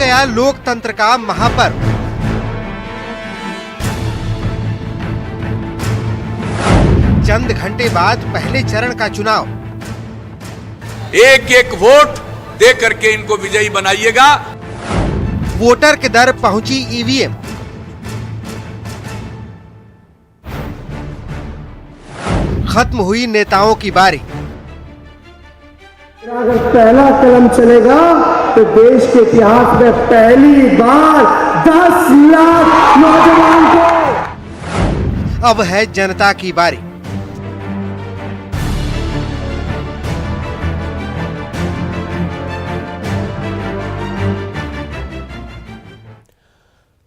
गया लोकतंत्र का महापर्व। चंद घंटे बाद पहले चरण का चुनाव। एक एक वोट दे करके इनको विजयी बनाइएगा। वोटर के दर पहुंची ईवीएम। खत्म हुई नेताओं की बारी। अगर पहला कदम चलेगा तो देश के इतिहास में पहली बार 10 लाख नौजवान को। अब है जनता की बारी।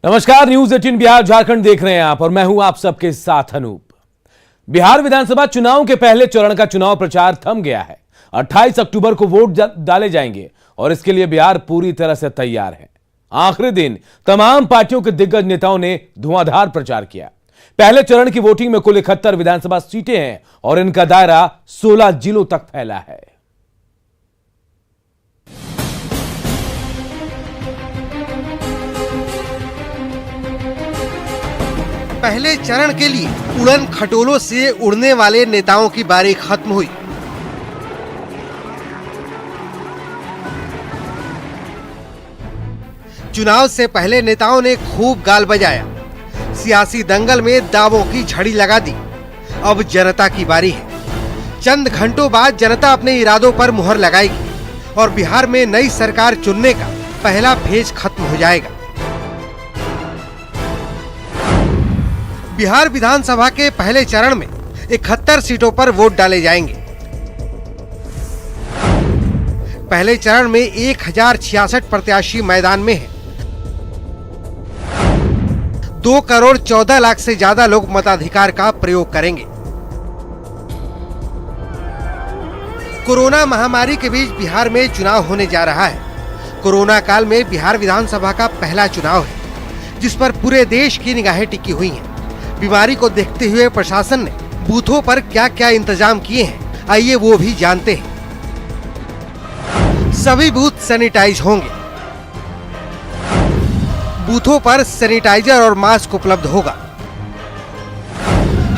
नमस्कार, न्यूज 18 बिहार झारखंड देख रहे हैं आप और मैं हूं आप सबके साथ अनूप। बिहार विधानसभा चुनाव के पहले चरण का चुनाव प्रचार थम गया है। 28 अक्टूबर को वोट डाले जाएंगे और इसके लिए बिहार पूरी तरह से तैयार है। आखिरी दिन तमाम पार्टियों के दिग्गज नेताओं ने धुआंधार प्रचार किया। पहले चरण की वोटिंग में कुल 71 विधानसभा सीटें हैं और इनका दायरा 16 जिलों तक फैला है। पहले चरण के लिए उड़न खटोलों से उड़ने वाले नेताओं की बारी खत्म हुई। चुनाव से पहले नेताओं ने खूब गाल बजाया। सियासी दंगल में दावों की झड़ी लगा दी। अब जनता की बारी है। चंद घंटों बाद जनता अपने इरादों पर मुहर लगाएगी और बिहार में नई सरकार चुनने का पहला फेज खत्म हो जाएगा। बिहार विधानसभा के पहले चरण में 71 सीटों पर वोट डाले जाएंगे। पहले चरण में 1066 प्रत्याशी मैदान में हैं। 2 करोड़ 14 लाख से ज्यादा लोग मताधिकार का प्रयोग करेंगे। कोरोना महामारी के बीच बिहार में चुनाव होने जा रहा है। कोरोना काल में बिहार विधानसभा का पहला चुनाव है, जिस पर पूरे देश की निगाहें टिकी हुई हैं। बीमारी को देखते हुए प्रशासन ने बूथों पर क्या क्या इंतजाम किए हैं, आइए वो भी जानते हैं। सभी बूथ सैनिटाइज होंगे। बूथों पर सैनिटाइजर और मास्क उपलब्ध होगा।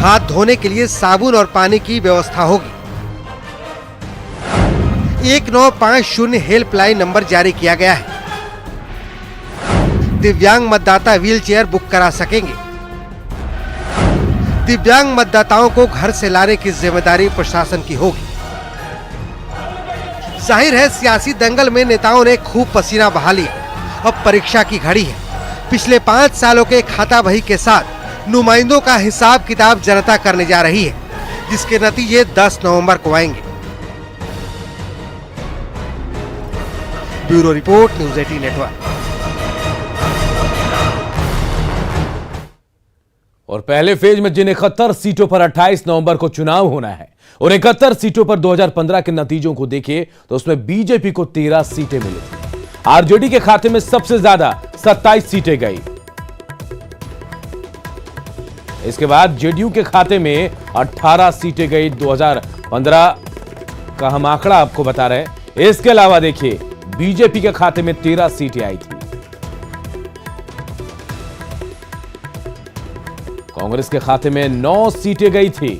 हाथ धोने के लिए साबुन और पानी की व्यवस्था होगी। 1950 हेल्पलाइन नंबर जारी किया गया है। दिव्यांग मतदाता व्हीलचेयर बुक करा सकेंगे। दिव्यांग मतदाताओं को घर से लाने की जिम्मेदारी प्रशासन की होगी। जाहिर है, सियासी दंगल में नेताओं ने खूब पसीना बहा लिया। अब परीक्षा की घड़ी है। पिछले 5 सालों के खाता बही के साथ नुमाइंदों का हिसाब किताब जनता करने जा रही है, जिसके नतीजे 10 नवंबर को आएंगे। Bureau report, news 18 network. और पहले फेज में जिन 71 सीटों पर 28 नवंबर को चुनाव होना है, और 71 सीटों पर 2015 के नतीजों को देखें तो उसमें बीजेपी को 13 सीटें मिली। आरजेडी के खाते में सबसे ज्यादा 27 सीटें गई। इसके बाद जेडीयू के खाते में 18 सीटें गई। 2015 का हम आंकड़ा आपको बता रहे हैं। इसके अलावा देखिए, बीजेपी के खाते में 13 सीटें आई थी। कांग्रेस के खाते में 9 सीटें गई थी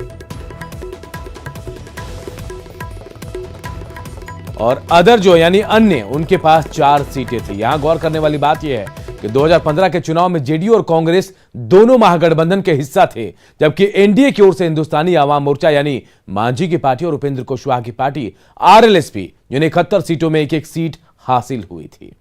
और अदर जो यानी अन्य, उनके पास 4 सीटें थी। यहां गौर करने वाली बात यह है कि 2015 के चुनाव में जेडीयू और कांग्रेस दोनों महागठबंधन के हिस्सा थे, जबकि एनडीए की ओर से हिंदुस्तानी आवाम मोर्चा यानी मांझी की पार्टी और उपेंद्र कुशवाहा की पार्टी आरएलएसपी, जिन्हें 71 सीटों में 1-1 सीट हासिल हुई थी।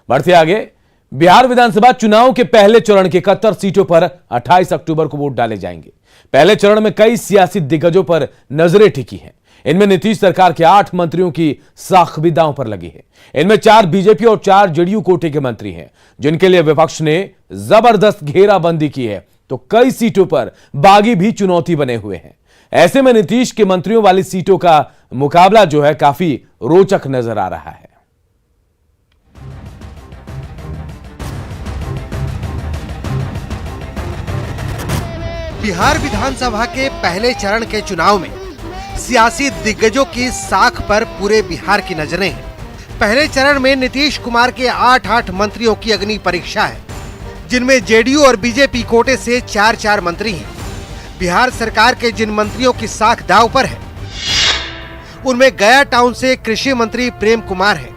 बढ़ते आगे, बिहार विधानसभा चुनाव के पहले चरण के 71 सीटों पर 28 अक्टूबर को वोट डाले जाएंगे। पहले चरण में कई सियासी दिग्गजों पर नजरें टिकी हैं। इनमें नीतीश सरकार के 8 मंत्रियों की साख भी दांव पर लगी है। इनमें 4 बीजेपी और 4 जेडीयू कोटे के मंत्री हैं, जिनके लिए विपक्ष ने जबरदस्त घेराबंदी की है, तो कई सीटों पर बागी भी चुनौती बने हुए हैं। ऐसे में नीतीश के मंत्रियों वाली सीटों का मुकाबला जो है काफी रोचक नजर आ रहा है। बिहार विधानसभा के पहले चरण के चुनाव में सियासी दिग्गजों की साख पर पूरे बिहार की नजरें हैं। पहले चरण में नीतीश कुमार के 8 मंत्रियों की अग्नि परीक्षा है, जिनमें जेडीयू और बीजेपी कोटे से 4 मंत्री हैं। बिहार सरकार के जिन मंत्रियों की साख दांव पर है, उनमें गया टाउन से कृषि मंत्री प्रेम कुमार है,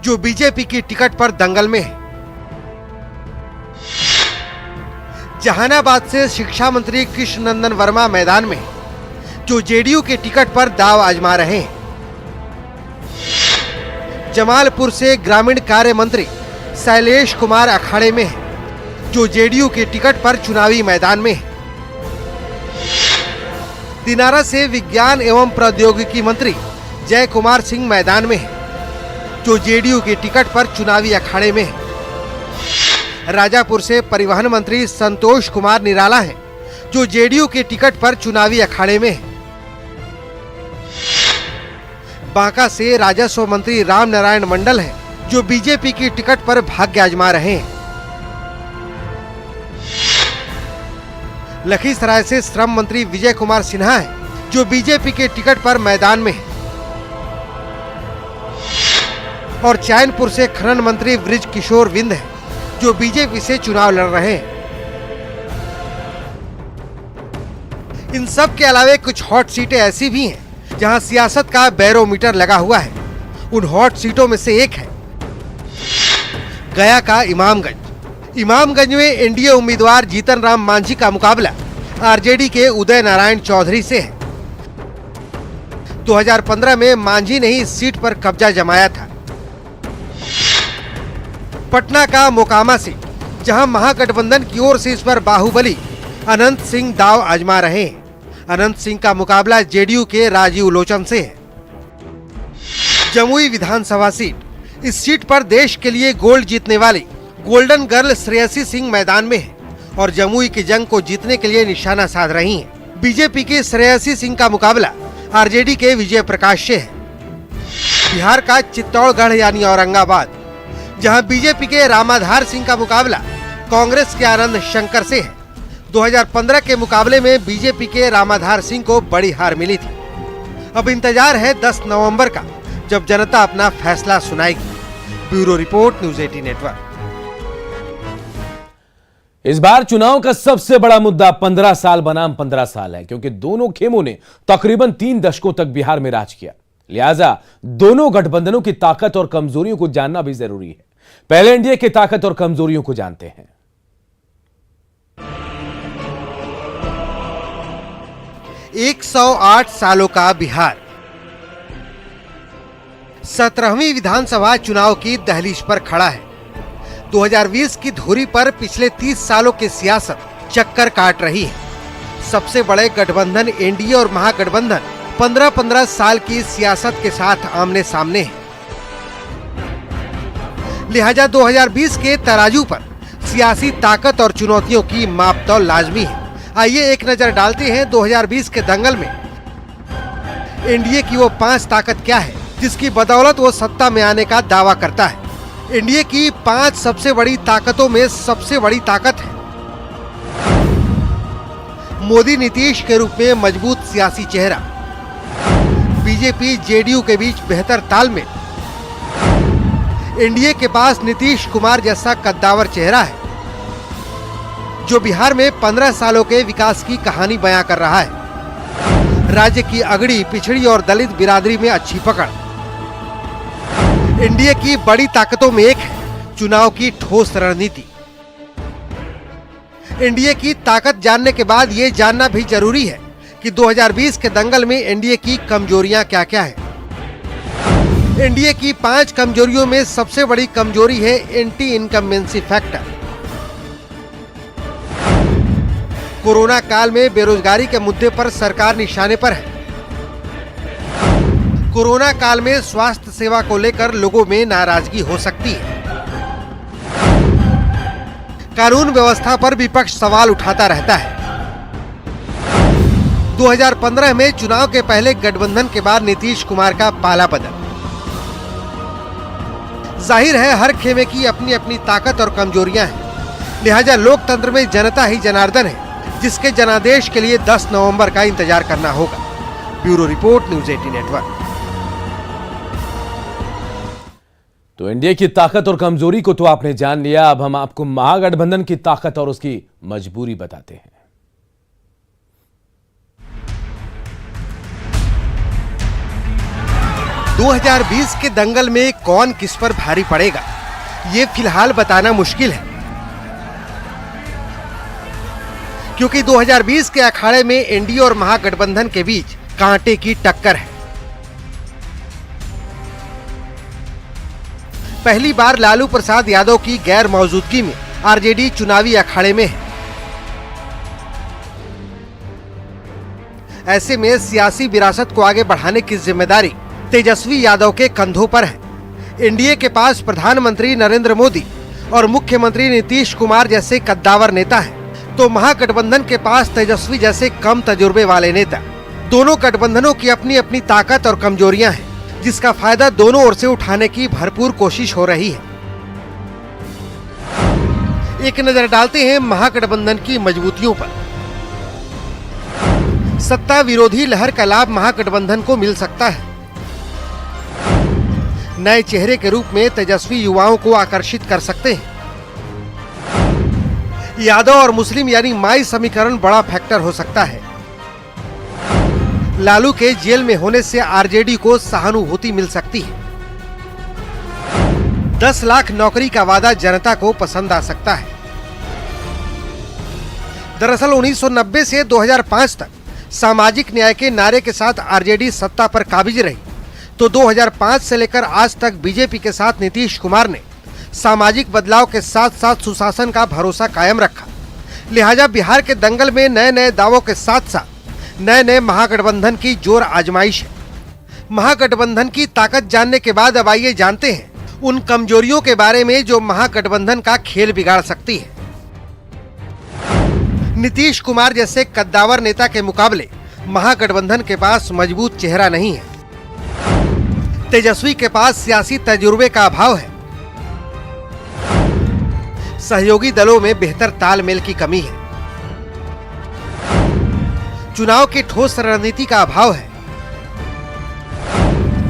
जो बीजेपी की टिकट पर दंगल में है। जहानाबाद से शिक्षा मंत्री कृष्ण नंदन वर्मा मैदान में, जो जेडीयू के टिकट पर दांव आजमा रहे हैं। जमालपुर से ग्रामीण कार्य मंत्री शैलेश कुमार अखाड़े में है, जो जेडीयू के टिकट पर चुनावी मैदान में है। दिनारा से विज्ञान एवं प्रौद्योगिकी मंत्री जय कुमार सिंह मैदान में है, जो जेडीयू के टिकट पर चुनावी अखाड़े में है। राजापुर से परिवहन मंत्री संतोष कुमार निराला हैं, जो जेडीयू के टिकट पर चुनावी अखाड़े में है। बांका से राजस्व मंत्री राम नारायण मंडल हैं, जो बीजेपी की टिकट पर भाग्य आजमा रहे हैं। लखीसराय से श्रम मंत्री विजय कुमार सिन्हा हैं, जो बीजेपी के टिकट पर मैदान में है। और चैनपुर से खनन मंत्री ब्रिज किशोर विंद हैं, जो बीजेपी से चुनाव लड़ रहे हैं। इन सब के अलावा कुछ हॉट सीटें ऐसी भी हैं, जहां सियासत का बैरोमीटर लगा हुआ है। उन हॉट सीटों में से एक है गया का इमामगंज में एनडीए उम्मीदवार जीतन राम मांझी का मुकाबला आरजेडी के उदय नारायण चौधरी से है। 2015 में मांझी ने ही इस सीट पर कब्जा जमाया था। पटना का मोकामा सीट, जहां महागठबंधन की ओर से इस पर बाहुबली अनंत सिंह दांव आजमा रहे हैं। अनंत सिंह का मुकाबला जेडीयू के राजीव लोचन से है। जमुई विधानसभा सीट, इस सीट पर देश के लिए गोल्ड जीतने वाली गोल्डन गर्ल श्रेयसी सिंह मैदान में है और जमुई की जंग को जीतने के लिए निशाना साध रही हैं। बीजेपी की श्रेयसी सिंह का मुकाबला आरजेडी के विजय प्रकाश से है। बिहार का चित्तौड़गढ़ यानी औरंगाबाद, जहां बीजेपी के रामाधार सिंह का मुकाबला कांग्रेस के आनंद शंकर से है। 2015 के मुकाबले में बीजेपी के रामाधार सिंह को बड़ी हार मिली थी। अब इंतजार है 10 नवंबर का, जब जनता अपना फैसला सुनाएगी। Bureau report, news 18 network. इस बार चुनाव का सबसे बड़ा मुद्दा 15 साल बनाम 15 साल है, क्योंकि दोनों खेमों ने तकरीबन 3 दशकों तक बिहार में राज किया। लिहाजा दोनों गठबंधनों की ताकत और कमजोरियों को जानना भी जरूरी है। पहले एनडीए की ताकत और कमजोरियों को जानते हैं। 108 सालों का बिहार 17वीं विधानसभा चुनाव की दहलीज पर खड़ा है। 2020 की धुरी पर पिछले 30 सालों की सियासत चक्कर काट रही है। सबसे बड़े गठबंधन एनडीए और महागठबंधन 15-15 साल की सियासत के साथ आमने सामने है। लिहाजा 2020 के तराजू पर सियासी ताकत और चुनौतियों की मापतौल लाजमी है। आइए एक नजर डालते हैं 2020 के दंगल में एनडीए की वो 5 ताकत क्या है, जिसकी बदौलत वो सत्ता में आने का दावा करता है। एनडीए की 5 सबसे बड़ी ताकतों में सबसे बड़ी ताकत है मोदी नीतीश के रूप में मजबूत सियासी चेहरा। बीजेपी जेडीयू के बीच बेहतर तालमेल। एनडीए के पास नीतीश कुमार जैसा कद्दावर चेहरा है, जो बिहार में 15 सालों के विकास की कहानी बयां कर रहा है। राज्य की अगड़ी, पिछड़ी और दलित बिरादरी में अच्छी पकड़। एनडीए की बड़ी ताकतों में एक है चुनाव की ठोस रणनीति। एनडीए की ताकत जानने के बाद ये जानना भी जरूरी है कि 2020 के दंगल में एनडीए की कमजोरियां क्या-क्या है। एनडीए की 5 कमजोरियों में सबसे बड़ी कमजोरी है एंटी इनकम्बेंसी फैक्टर। कोरोना काल में बेरोजगारी के मुद्दे पर सरकार निशाने पर है। कोरोना काल में स्वास्थ्य सेवा को लेकर लोगों में नाराजगी हो सकती है। कानून व्यवस्था पर विपक्ष सवाल उठाता रहता है। 2015 में चुनाव के पहले गठबंधन के बाद नीतीश कुमार का पाला बदल। जाहिर है हर खेमे की अपनी अपनी ताकत और कमजोरियां हैं। लिहाजा लोकतंत्र में जनता ही जनार्दन है, जिसके जनादेश के लिए 10 नवंबर का इंतजार करना होगा। Bureau report, news 18 network. तो एनडीए की ताकत और कमजोरी को तो आपने जान लिया, अब हम आपको महागठबंधन की ताकत और उसकी मजबूरी बताते हैं। – 2020 के दंगल में कौन किस पर भारी पड़ेगा, ये फिलहाल बताना मुश्किल है, क्योंकि 2020 के अखाड़े में एनडीए और महागठबंधन के बीच कांटे की टक्कर है। पहली बार लालू प्रसाद यादव की गैर मौजूदगी में आरजेडी चुनावी अखाड़े में है। ऐसे में सियासी विरासत को आगे बढ़ाने की जिम्मेदारी तेजस्वी यादव के कंधों पर है। एनडीए के पास प्रधानमंत्री नरेंद्र मोदी और मुख्यमंत्री नीतीश कुमार जैसे कद्दावर नेता हैं, तो महागठबंधन के पास तेजस्वी जैसे कम तजुर्बे वाले नेता। दोनों गठबंधनों की अपनी अपनी ताकत और कमजोरियां हैं, जिसका फायदा दोनों ओर से उठाने की भरपूर कोशिश हो रही है। एक नजर डालते हैं महागठबंधन की मजबूतियों पर। सत्ता विरोधी लहर का लाभ महागठबंधन को मिल सकता है। नए चेहरे के रूप में तेजस्वी युवाओं को आकर्षित कर सकते हैं। यादव और मुस्लिम यानी माई समीकरण बड़ा फैक्टर हो सकता है। लालू के जेल में होने से आरजेडी को सहानुभूति मिल सकती है। 10 लाख नौकरी का वादा जनता को पसंद आ सकता है। दरअसल 1990 से 2005 तक सामाजिक न्याय के नारे के साथ आरजेडी सत्ता पर काबिज रही, तो 2005 से लेकर आज तक बीजेपी के साथ नीतीश कुमार ने सामाजिक बदलाव के साथ साथ सुशासन का भरोसा कायम रखा। लिहाजा बिहार के दंगल में नए नए दावों के साथ साथ नए नए महागठबंधन की जोर आजमाइश है। महागठबंधन की ताकत जानने के बाद अब आइए जानते हैं उन कमजोरियों के बारे में जो महागठबंधन का खेल बिगाड़ सकती है। नीतीश कुमार जैसे कद्दावर नेता के मुकाबले महागठबंधन के पास मजबूत चेहरा नहीं है। तेजस्वी के पास सियासी तजुर्बे का अभाव है। सहयोगी दलों में बेहतर तालमेल की कमी है। चुनाव की ठोस रणनीति का अभाव है।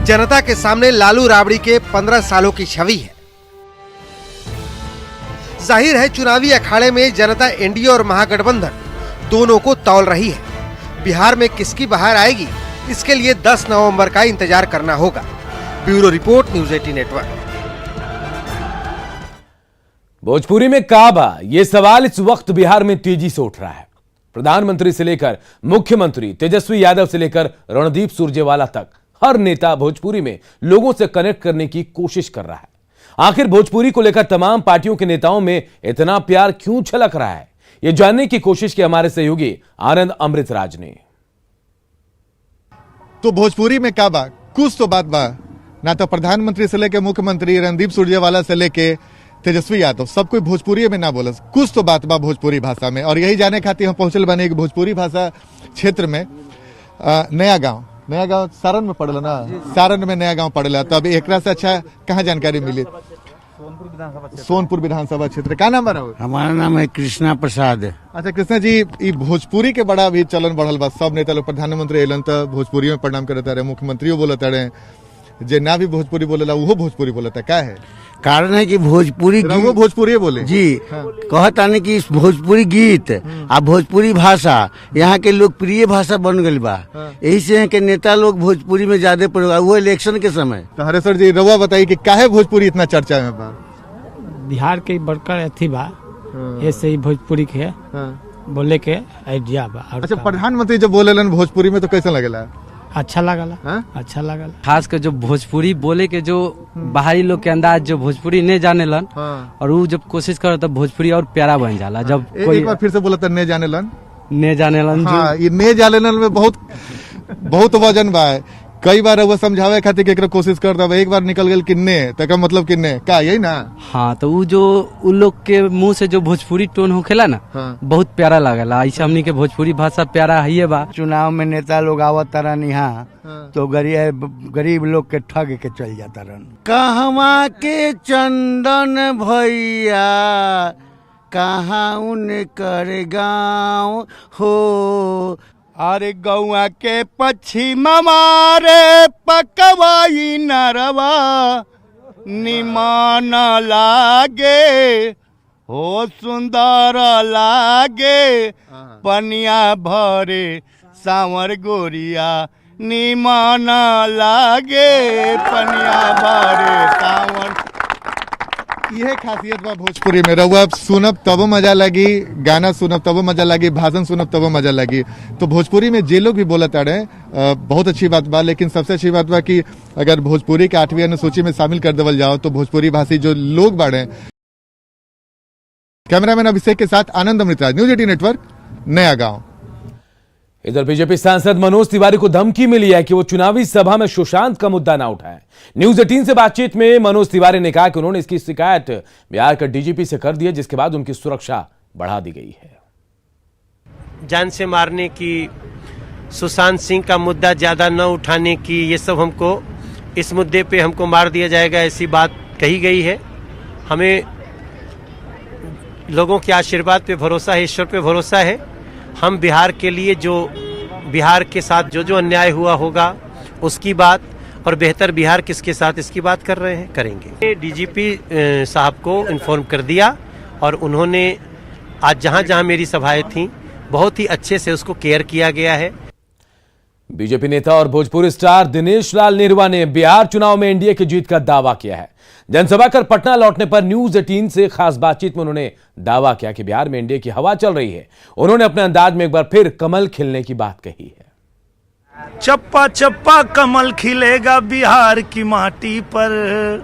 जनता के सामने लालू राबड़ी के 15 सालों की छवि है। जाहिर है चुनावी अखाड़े में जनता एनडीए और महागठबंधन दोनों को तौल रही है। बिहार में किसकी बहार आएगी, इसके लिए 10 नवंबर का इंतजार करना होगा। Bureau report, news 18 network. Bhojpuri में काबा, ये सवाल इस वक्त बिहार में तेजी से उठ रहा है। प्रधानमंत्री से लेकर मुख्यमंत्री, तेजस्वी यादव से लेकर रणदीप सुरजेवाला तक हर नेता भोजपुरी में लोगों से कनेक्ट करने की कोशिश कर रहा है। आखिर भोजपुरी को लेकर तमाम पार्टियों के नेताओं में इतना प्यार क्यों छलक रहा है, यह जानने की कोशिश की हमारे सहयोगी आनंद अमृतराज ने। तो भोजपुरी में का बा, कुछ तो बात बा ना, तो प्रधानमंत्री से लेके मुख्यमंत्री, रणदीप सुरजेवाला से लेके तेजस्वी यादव, सब कोई भोजपुरी में ना बोलस, कुछ तो बात बा भोजपुरी भाषा में। और यही जाने खातिर हम पहुंचल बने एक भोजपुरी भाषा क्षेत्र में नया गांव सारण में पड़ेला ना, सारण में नया गांव पड़ेला। तो अब एकरा से अच्छा कहाँ जानकारी मिली? सोनपुर विधानसभा क्षेत्र। का नाम बा? हमारा नाम है कृष्णा प्रसाद। अच्छा कृष्णा जी, ई भोजपुरी के बड़ा भी चलन बढ़ल बा। सब नेता लोग, प्रधानमंत्री एलन तो भोजपुरी में प्रणाम करता रहे, मुख्यमंत्रियों बोलता रहे, जे ना भी भोजपुरी बोलेला वो भोजपुरी बोलता। क्या है कारण? है कि भोजपुरी वो भोजपुरी बोले जी। कहता नहीं कि भोजपुरी गीत आ भोजपुरी भाषा यहाँ के लोकप्रिय भाषा बन गई बा। यही से है कि नेता लोग भोजपुरी में ज्यादा वो इलेक्शन के समय। तो हरेश्वर जी रउआ बताइए कि काहे भोजपुरी इतना चर्चा में बा? बिहार के बड़कर अथी बा, ऐसे ही भोजपुरी के बोले के आइडिया बा। अच्छा, प्रधानमंत्री जब बोलेलन भोजपुरी में तो कैसा लगेला? अच्छा लगला, अच्छा लगला। खास कर जो भोजपुरी बोले के जो बाहरी लोग के अंदाज जो भोजपुरी नहीं जानेलन, और वो जब कोशिश करो तब भोजपुरी और प्यारा बन जाला। जब कोई एक बार फिर से बोला था, नहीं जानेलन। हाँ, ये नहीं जानेलन में बहुत वजन बा। कई बार वो समझावे खातिर केकरो कोशिश करता, एक बार निकल गल किन्ने तक मतलब किन्ने का, यही ना? हाँ, तो वो जो उन लोग के मुंह से जो भोजपुरी टोन होखेला ना, बहुत प्यारा लगेला। ऐसे हमनी के भोजपुरी भाषा प्यारा है बा। चुनाव में नेता लोग आवत तरन यहाँ, तो गरीब लोग के ठग के चल जाता रन। कहवा के चंदन भैया, कहाँ उनकर गाँव हो, अरे गौआ के पश्चिम मारे पकवाई नरवा, निमान लागे हो सुंदर लागे पनिया भरे सांवर गोरिया निमान लागे पनिया भरे सांवर। यह खासियत बा भोजपुरी में, रहुआ सुनब तबो मजा लगी, गाना सुनब तबो मजा लगी, भाषण सुनब तबो मजा लगी। तो भोजपुरी में जे लोग भी बोलत आ रहे बहुत अच्छी बात बा, लेकिन सबसे अच्छी बात बा कि अगर भोजपुरी के 8वीं अनुसूची में शामिल कर देवल जाओ तो भोजपुरी भाषी जो लोग बाड़े। कैमरामैन अभिषेक के साथ आनंद अमृतराज, न्यूज 18 नेटवर्क, नया गांव। इधर बीजेपी सांसद मनोज तिवारी को धमकी मिली है कि वो चुनावी सभा में सुशांत का मुद्दा ना उठाए। न्यूज 18 से बातचीत में मनोज तिवारी ने कहा कि उन्होंने इसकी शिकायत बिहार के डीजीपी से कर दी है, जिसके बाद उनकी सुरक्षा बढ़ा दी गई है। जान से मारने की, सुशांत सिंह का मुद्दा ज्यादा न उठाने की, ये सब हमको इस मुद्दे पे हमको मार दिया जाएगा ऐसी बात कही गई है। हमें लोगों के आशीर्वाद पे भरोसा है, ईश्वर पे भरोसा है। हम बिहार के लिए, जो बिहार के साथ जो अन्याय हुआ होगा उसकी बात, और बेहतर बिहार किसके साथ इसकी बात कर रहे हैं, करेंगे। डीजीपी साहब को इन्फॉर्म कर दिया और उन्होंने आज जहां जहां मेरी सभाएं थीं बहुत ही अच्छे से उसको केयर किया गया है। बीजेपी नेता और भोजपुरी स्टार दिनेश लाल नेहरुआ ने बिहार चुनाव में एनडीए की जीत का दावा किया है। जनसभा कर पटना लौटने पर न्यूज 18 से खास बातचीत में उन्होंने दावा किया कि बिहार में एनडीए की हवा चल रही है। उन्होंने अपने अंदाज में एक बार फिर कमल खिलने की बात कही है। चप्पा चप्पा कमल खिलेगा बिहार की माटी पर,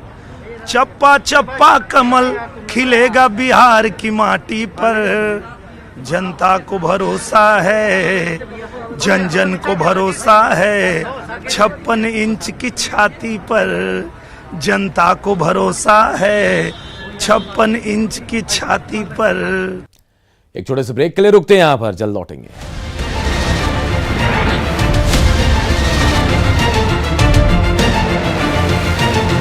चप्पा चप्पा कमल खिलेगा बिहार की माटी पर। जनता को भरोसा है, जन जन को भरोसा है, 56 इंच की छाती पर जनता को भरोसा है, 56 इंच की छाती पर। एक छोटे से ब्रेक के लिए रुकते हैं, यहां पर जल्द लौटेंगे।